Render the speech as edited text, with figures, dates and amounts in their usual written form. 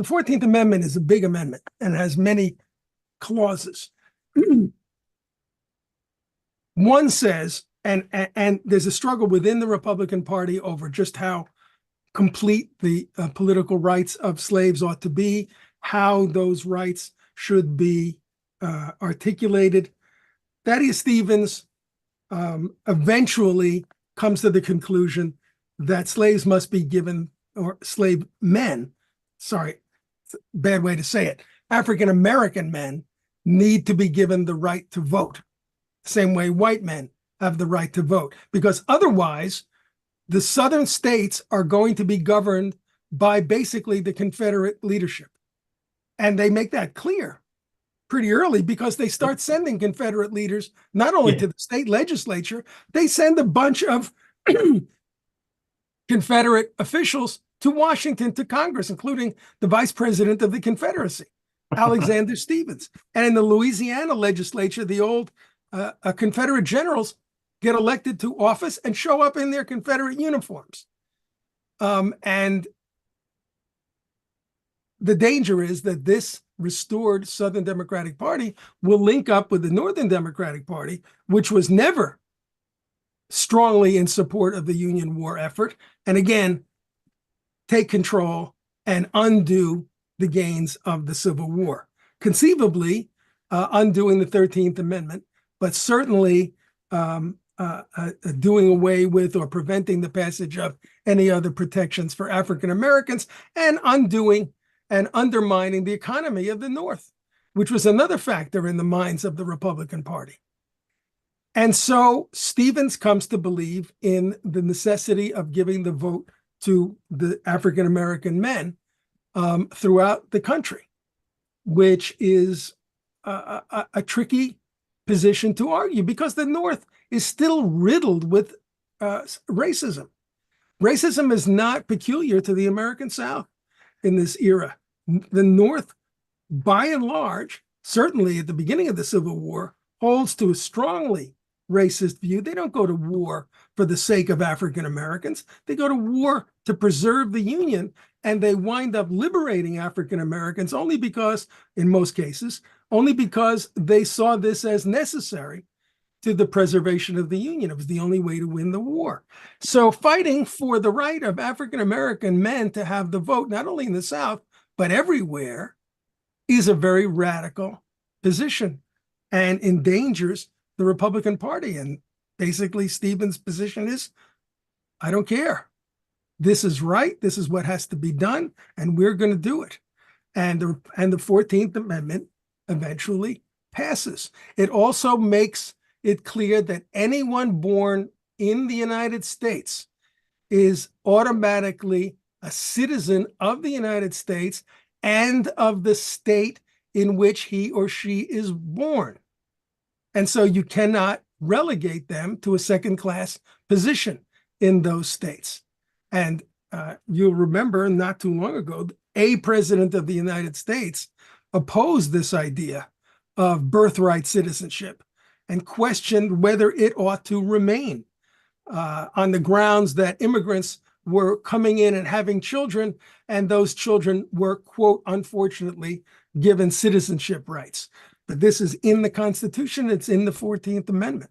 14th Amendment is a big amendment and has many clauses. One says, and there's a struggle within the Republican Party over just how complete the political rights of slaves ought to be, how those rights should be articulated. Thaddeus Stevens eventually comes to the conclusion that slaves must be given, or slave men, sorry, bad way to say it, African-American men need to be given the right to vote, same way white men have the right to vote, because otherwise the Southern states are going to be governed by basically the Confederate leadership. And they make that clear pretty early because they start sending Confederate leaders, not only to the state legislature, they send a bunch of Confederate officials to Washington, to Congress, including the vice president of the Confederacy, Alexander Stevens. And in the Louisiana legislature, the old Confederate generals get elected to office and show up in their Confederate uniforms. And the danger is that this restored Southern Democratic Party will link up with the Northern Democratic Party, which was never strongly in support of the Union war effort, and again, take control and undo the gains of the Civil War. Conceivably, undoing the 13th Amendment, but certainly doing away with or preventing the passage of any other protections for African Americans, and undoing and undermining the economy of the North, which was another factor in the minds of the Republican Party. And so Stevens comes to believe in the necessity of giving the vote to the African American men throughout the country, which is a tricky position to argue because the North is still riddled with racism. Racism is not peculiar to the American South in this era. The North, by and large, certainly at the beginning of the Civil War, holds to a strongly racist view. They don't go to war for the sake of African Americans. They go to war to preserve the Union, and they wind up liberating African Americans only because, in most cases, only because they saw this as necessary to the preservation of the Union. It was the only way to win the war. So fighting for the right of African American men to have the vote, not only in the South, but everywhere, is a very radical position and endangers the Republican Party. And basically Stevens' position is, I don't care. This is right. This is what has to be done, and we're going to do it. And the 14th Amendment eventually passes. It also makes it clear that anyone born in the United States is automatically a citizen of the United States and of the state in which he or she is born. And so you cannot relegate them to a second-class position in those states. And you'll remember not too long ago, a president of the United States opposed this idea of birthright citizenship and questioned whether it ought to remain on the grounds that immigrants were coming in and having children, and those children were, quote, unfortunately, given citizenship rights. But this is in the Constitution. It's in the 14th Amendment.